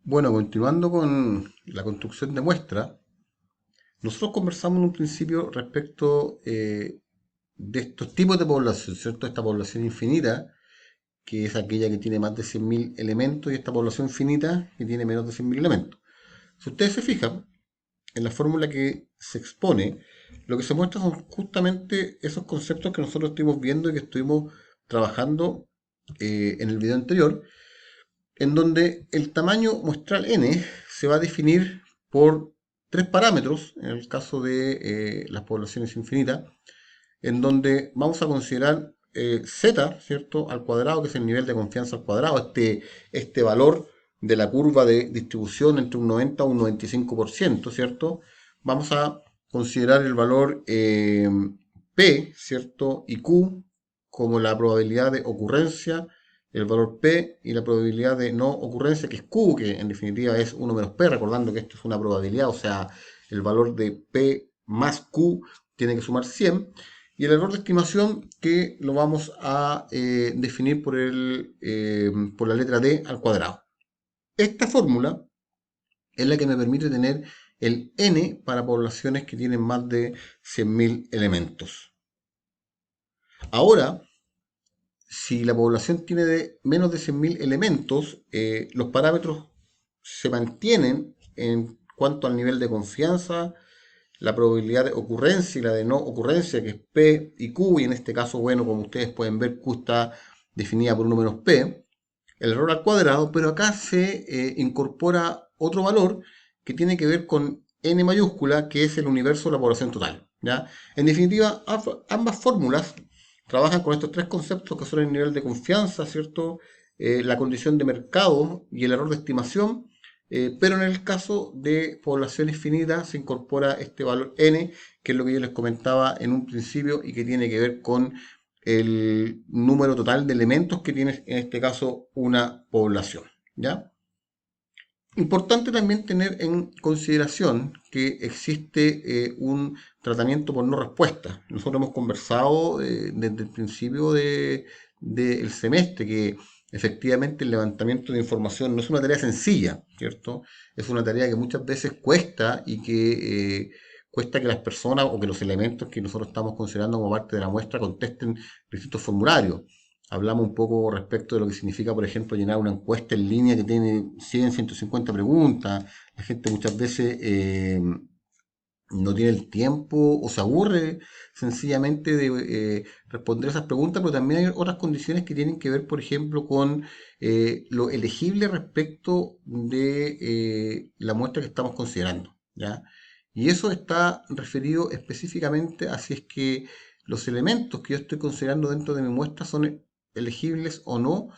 Bueno, continuando con la construcción de muestra, nosotros conversamos en un principio respecto de estos tipos de población, ¿cierto? Esta población infinita, que es aquella que tiene más de 100.000 elementos, y esta población finita, que tiene menos de 100.000 elementos. Si ustedes se fijan, en la fórmula que se expone, lo que se muestra son justamente esos conceptos que nosotros estuvimos viendo y que estuvimos trabajando en el video anterior, en donde el tamaño muestral n se va a definir por tres parámetros, en el caso de las poblaciones infinitas, en donde vamos a considerar z, ¿cierto?, al cuadrado, que es el nivel de confianza al cuadrado, este valor de la curva de distribución entre un 90 y un 95%, ¿cierto? Vamos a considerar el valor p, ¿cierto?, y q como la probabilidad de ocurrencia, el valor p y la probabilidad de no ocurrencia, que es q, que en definitiva es 1 menos p, recordando que esto es una probabilidad, o sea, el valor de p más q tiene que sumar 100, y el error de estimación que lo vamos a definir por la letra d al cuadrado. Esta fórmula es la que me permite tener el n para poblaciones que tienen más de 100.000 elementos. Ahora, si la población tiene menos de 100.000 elementos, los parámetros se mantienen en cuanto al nivel de confianza, la probabilidad de ocurrencia y la de no ocurrencia, que es P y Q, y en este caso, bueno, como ustedes pueden ver, Q está definida por 1 menos P, el error al cuadrado, pero acá se incorpora otro valor que tiene que ver con n mayúscula, que es el universo de la población total. ¿Ya? En definitiva, ambas fórmulas trabajan con estos tres conceptos que son el nivel de confianza, ¿cierto? La condición de mercado y el error de estimación, pero en el caso de poblaciones finitas se incorpora este valor n, que es lo que yo les comentaba en un principio y que tiene que ver con el número total de elementos que tiene en este caso una población. ¿Ya? Importante también tener en consideración que existe un tratamiento por no respuesta. Nosotros hemos conversado desde el principio del semestre que efectivamente el levantamiento de información no es una tarea sencilla, ¿cierto? Es una tarea que muchas veces cuesta y que cuesta que las personas o que los elementos que nosotros estamos considerando como parte de la muestra contesten distintos formularios. Hablamos un poco respecto de lo que significa, por ejemplo, llenar una encuesta en línea que tiene 100, 150 preguntas. La gente muchas veces no tiene el tiempo o se aburre sencillamente de responder esas preguntas, pero también hay otras condiciones que tienen que ver, por ejemplo, con lo elegible respecto de la muestra que estamos considerando. ¿Ya? Y eso está referido específicamente a si es que los elementos que yo estoy considerando dentro de mi muestra son elegibles o no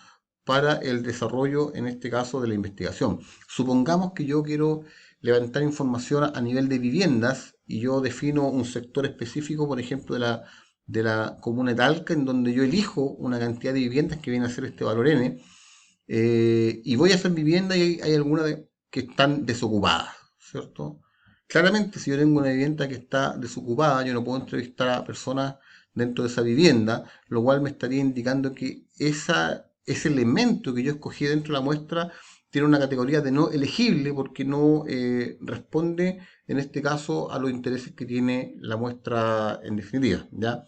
para el desarrollo, en este caso, de la investigación. Supongamos que yo quiero levantar información a nivel de viviendas y yo defino un sector específico, por ejemplo, de la comuna de Talca, en donde yo elijo una cantidad de viviendas que viene a ser este valor n, y voy a hacer vivienda y hay algunas que están desocupadas, ¿cierto? Claramente, si yo tengo una vivienda que está desocupada, yo no puedo entrevistar a personas dentro de esa vivienda, lo cual me estaría indicando que ese elemento que yo escogí dentro de la muestra tiene una categoría de no elegible porque no responde, en este caso, a los intereses que tiene la muestra en definitiva. ¿Ya?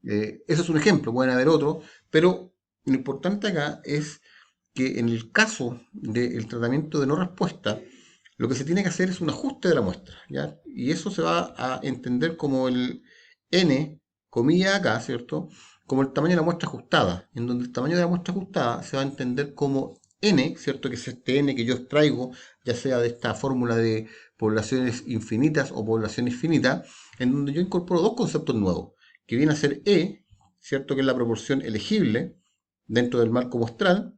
Eso es un ejemplo, pueden haber otros, pero lo importante acá es que en el caso del tratamiento de no respuesta, lo que se tiene que hacer es un ajuste de la muestra, ¿ya? Y eso se va a entender como el n, comilla acá, ¿cierto? Como el tamaño de la muestra ajustada, en donde el tamaño de la muestra ajustada se va a entender como n, ¿cierto? Que es este n que yo extraigo, ya sea de esta fórmula de poblaciones infinitas o poblaciones finitas, en donde yo incorporo dos conceptos nuevos, que viene a ser e, ¿cierto? Que es la proporción elegible dentro del marco muestral,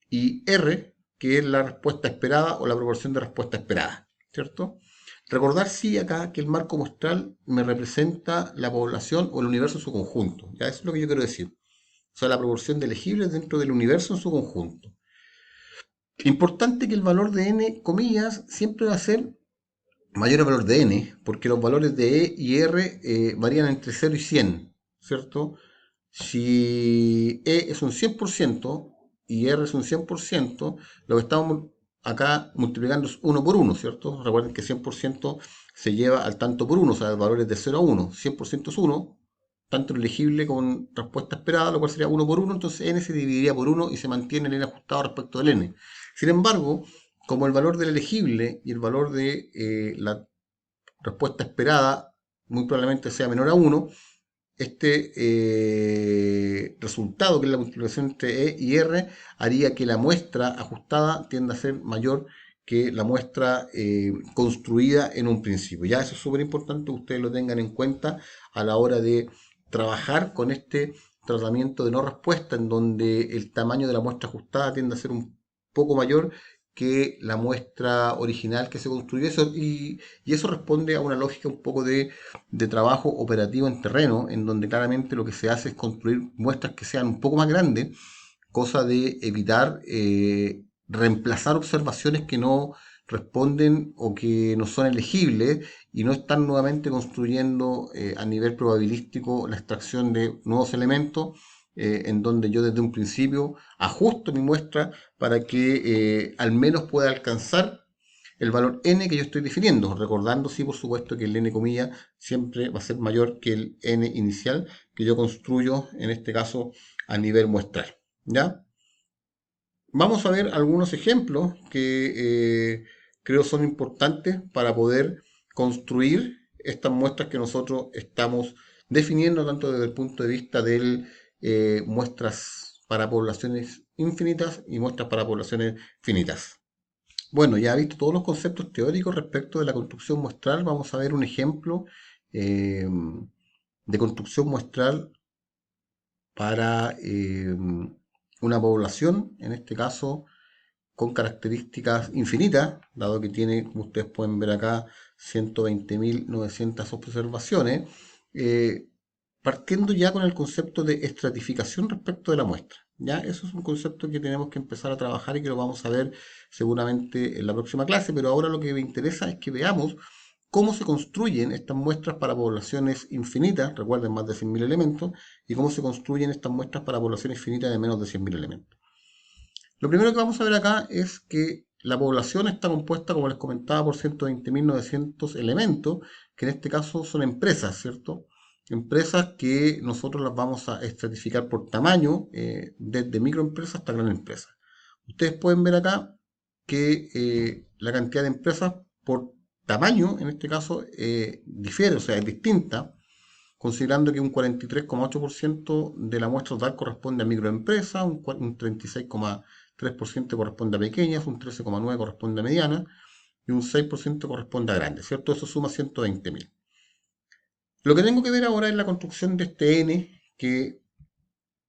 y R, que es la respuesta esperada o la proporción de respuesta esperada, ¿cierto? Recordar sí acá que el marco muestral me representa la población o el universo en su conjunto, ya eso es lo que yo quiero decir. O sea, la proporción de elegibles dentro del universo en su conjunto. Importante que el valor de n, comillas, siempre va a ser mayor al valor de n, porque los valores de e y r varían entre 0 y 100, ¿cierto? Si E es un 100% y R es un 100%, lo que estamos acá multiplicando es 1 por 1, ¿cierto? Recuerden que 100% se lleva al tanto por 1, o sea, el valor es de 0 a 1. 100% es 1, tanto elegible con respuesta esperada, lo cual sería 1 por 1, entonces n se dividiría por 1 y se mantiene el n ajustado respecto del n. Sin embargo, como el valor del elegible y el valor de la respuesta esperada muy probablemente sea menor a 1, este resultado, que es la multiplicación entre E y R, haría que la muestra ajustada tienda a ser mayor que la muestra construida en un principio. Ya eso es súper importante que ustedes lo tengan en cuenta a la hora de trabajar con este tratamiento de no respuesta, en donde el tamaño de la muestra ajustada tiende a ser un poco mayor que la muestra original que se construyó. Y eso responde a una lógica un poco de trabajo operativo en terreno, en donde claramente lo que se hace es construir muestras que sean un poco más grandes, cosa de evitar reemplazar observaciones que no responden o que no son elegibles y no están nuevamente construyendo a nivel probabilístico la extracción de nuevos elementos, en donde yo desde un principio ajusto mi muestra para que al menos pueda alcanzar el valor n que yo estoy definiendo, recordando, sí, por supuesto, que el n comilla siempre va a ser mayor que el n inicial que yo construyo, en este caso, a nivel muestral. ¿Ya? Vamos a ver algunos ejemplos que creo son importantes para poder construir estas muestras que nosotros estamos definiendo, tanto desde el punto de vista de muestras para poblaciones infinitas y muestras para poblaciones finitas. Bueno, ya he visto todos los conceptos teóricos respecto de la construcción muestral. Vamos a ver un ejemplo eh, de construcción muestral para una población, en este caso con características infinitas, dado que tiene, como ustedes pueden ver acá, 120.900 observaciones, eh, partiendo ya con el concepto de estratificación respecto de la muestra. ¿Ya? Eso es un concepto que tenemos que empezar a trabajar y que lo vamos a ver seguramente en la próxima clase, pero ahora lo que me interesa es que veamos cómo se construyen estas muestras para poblaciones infinitas, recuerden más de 100.000 elementos, y cómo se construyen estas muestras para poblaciones finitas de menos de 100.000 elementos. Lo primero que vamos a ver acá es que la población está compuesta, como les comentaba, por 120.900 elementos, que en este caso son empresas, ¿cierto? Empresas que nosotros las vamos a estratificar por tamaño, desde microempresas hasta gran empresa. Ustedes pueden ver acá que la cantidad de empresas por tamaño, en este caso, difiere, o sea, es distinta, considerando que un 43,8% de la muestra total corresponde a microempresas, un 36,3% corresponde a pequeñas, un 13,9% corresponde a medianas y un 6% corresponde a grandes, ¿cierto? Eso suma 120.000. Lo que tengo que ver ahora es la construcción de este n que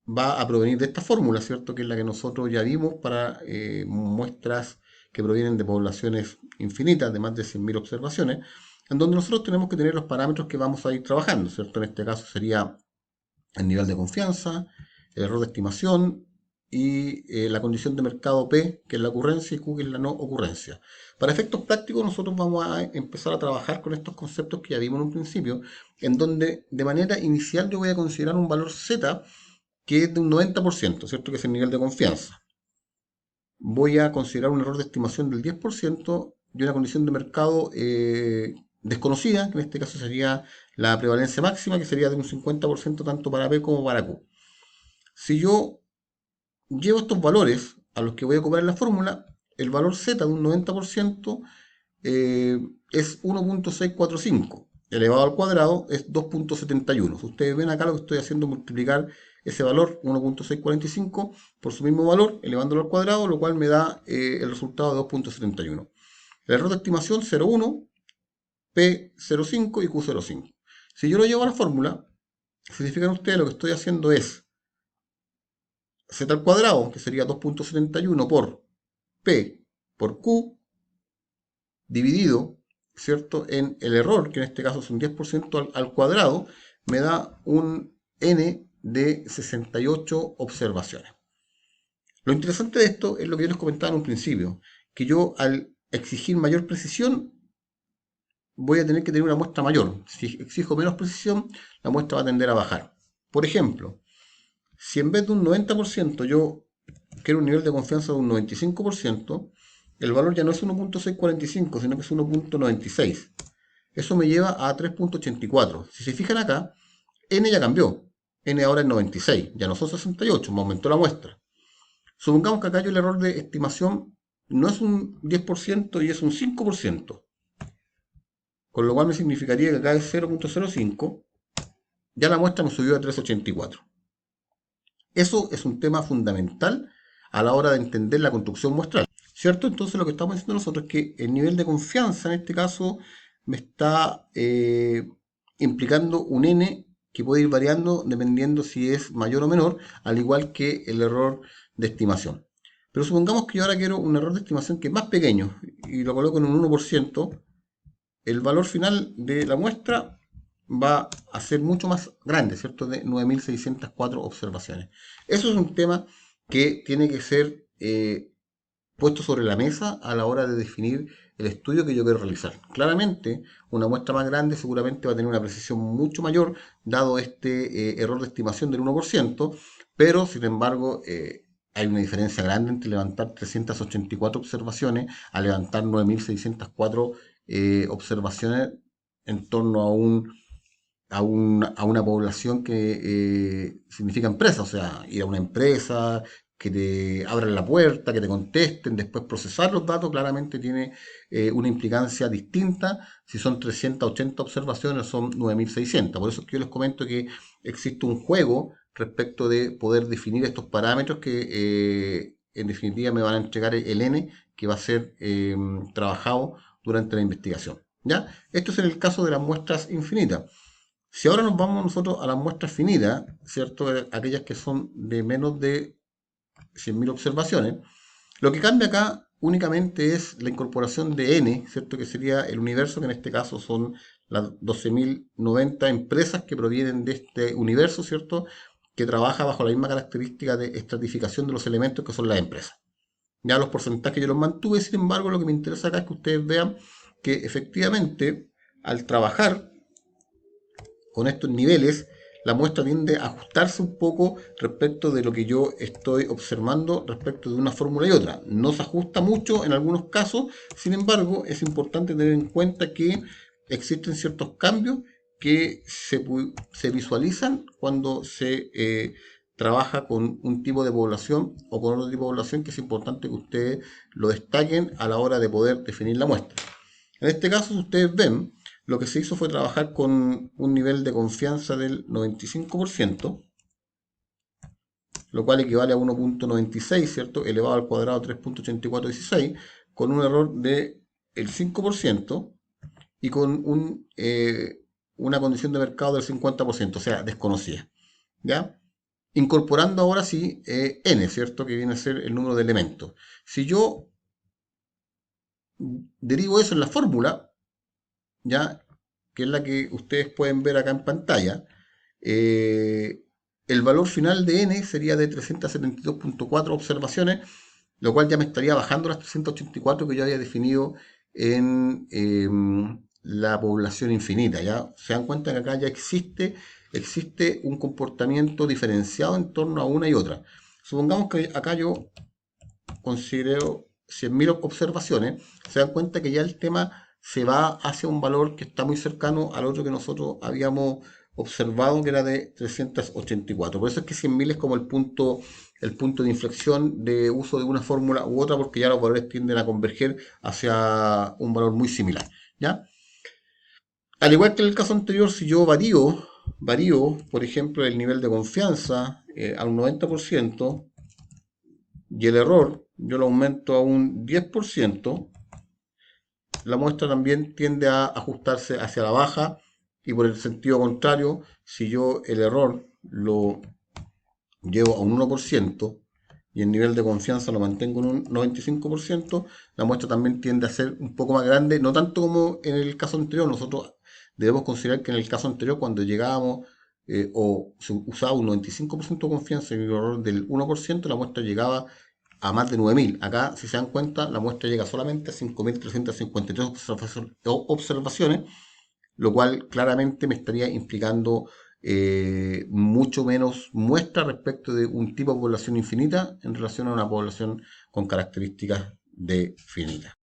va a provenir de esta fórmula, ¿cierto? Que es la que nosotros ya vimos para muestras que provienen de poblaciones infinitas, de más de 100.000 observaciones, en donde nosotros tenemos que tener los parámetros que vamos a ir trabajando, ¿cierto? En este caso sería el nivel de confianza, el error de estimación y la condición de mercado P, que es la ocurrencia, y Q, que es la no ocurrencia. Para efectos prácticos, nosotros vamos a empezar a trabajar con estos conceptos que ya vimos en un principio, en donde de manera inicial yo voy a considerar un valor Z que es de un 90%, ¿cierto? Que es el nivel de confianza. Voy a considerar un error de estimación del 10% y una condición de mercado desconocida, que en este caso sería la prevalencia máxima, que sería de un 50% tanto para P como para Q. Si yo llevo estos valores a los que voy a ocupar en la fórmula, el valor Z de un 90% es 1.645. Elevado al cuadrado es 2.71. Si ustedes ven acá, lo que estoy haciendo es multiplicar ese valor 1.645 por su mismo valor, elevándolo al cuadrado, lo cual me da el resultado de 2.71. El error de estimación 0.1, P 0.5 y Q 0.5. Si yo lo llevo a la fórmula, significan ustedes lo que estoy haciendo es Z al cuadrado, que sería 2.71 por P por Q, dividido, ¿cierto?, en el error, que en este caso es un 10% al cuadrado, me da un n de 68 observaciones. Lo interesante de esto es lo que yo les comentaba en un principio, que yo al exigir mayor precisión voy a tener que tener una muestra mayor. Si exijo menos precisión, la muestra va a tender a bajar. Por ejemplo, si en vez de un 90% yo quiero un nivel de confianza de un 95%, el valor ya no es 1.645, sino que es 1.96. Eso me lleva a 3.84. Si se fijan acá, N ya cambió. N ahora es 96, ya no son 68, me aumentó la muestra. Supongamos que acá yo el error de estimación no es un 10% y es un 5%, con lo cual me significaría que acá es 0.05, ya la muestra me subió a 3.84. Eso es un tema fundamental a la hora de entender la construcción muestral, ¿cierto? Entonces lo que estamos diciendo nosotros es que el nivel de confianza en este caso me está implicando un n que puede ir variando dependiendo si es mayor o menor, al igual que el error de estimación. Pero supongamos que yo ahora quiero un error de estimación que es más pequeño y lo coloco en un 1%, el valor final de la muestra va a ser mucho más grande, ¿cierto? De 9.604 observaciones. Eso es un tema que tiene que ser puesto sobre la mesa a la hora de definir el estudio que yo quiero realizar. Claramente, una muestra más grande seguramente va a tener una precisión mucho mayor, dado este error de estimación del 1%, pero sin embargo hay una diferencia grande entre levantar 384 observaciones a levantar 9.604 observaciones en torno a una población que significa empresa, o sea, ir a una empresa, que te abran la puerta, que te contesten, después procesar los datos, claramente tiene una implicancia distinta si son 380 observaciones o son 9.600. Por eso es que yo les comento que existe un juego respecto de poder definir estos parámetros que en definitiva me van a entregar el N que va a ser trabajado durante la investigación. ¿Ya? Esto es en el caso de las muestras infinitas. Si ahora nos vamos nosotros a las muestras finitas, ¿cierto? Aquellas que son de menos de 100.000 observaciones, lo que cambia acá únicamente es la incorporación de N, ¿cierto? Que sería el universo, que en este caso son las 12.090 empresas que provienen de este universo, ¿cierto? Que trabaja bajo la misma característica de estratificación de los elementos que son las empresas. Ya los porcentajes yo los mantuve, sin embargo, lo que me interesa acá es que ustedes vean que efectivamente al trabajar con estos niveles, la muestra tiende a ajustarse un poco respecto de lo que yo estoy observando respecto de una fórmula y otra. No se ajusta mucho en algunos casos, sin embargo, es importante tener en cuenta que existen ciertos cambios que se visualizan cuando se trabaja con un tipo de población o con otro tipo de población, que es importante que ustedes lo destaquen a la hora de poder definir la muestra. En este caso, si ustedes ven, lo que se hizo fue trabajar con un nivel de confianza del 95%, lo cual equivale a 1.96, ¿cierto? Elevado al cuadrado 3.8416, con un error del 5% y con una condición de mercado del 50%, o sea, desconocida. ¿Ya? Incorporando ahora sí n, ¿cierto? Que viene a ser el número de elementos. Si yo derivo eso en la fórmula, ¿ya? Que es la que ustedes pueden ver acá en pantalla, eh, el valor final de n sería de 372.4 observaciones, lo cual ya me estaría bajando las 384 que yo había definido en la población infinita. ¿Ya? Se dan cuenta que acá ya existe un comportamiento diferenciado en torno a una y otra. Supongamos que acá yo considero 100.000 observaciones, se dan cuenta que ya el tema se va hacia un valor que está muy cercano al otro que nosotros habíamos observado, que era de 384. Por eso es que 100.000 es como el punto de inflexión de uso de una fórmula u otra, porque ya los valores tienden a converger hacia un valor muy similar. ¿Ya? Al igual que en el caso anterior, si yo varío, por ejemplo, el nivel de confianza a un 90%, y el error yo lo aumento a un 10%, la muestra también tiende a ajustarse hacia la baja, y por el sentido contrario, si yo el error lo llevo a un 1% y el nivel de confianza lo mantengo en un 95%, la muestra también tiende a ser un poco más grande, no tanto como en el caso anterior. Nosotros debemos considerar que en el caso anterior, cuando llegábamos o se usaba un 95% de confianza y el error del 1%, la muestra llegaba a más de 9.000. Acá, si se dan cuenta, la muestra llega solamente a 5.353 observaciones, lo cual claramente me estaría implicando mucho menos muestra respecto de un tipo de población infinita en relación a una población con características definida.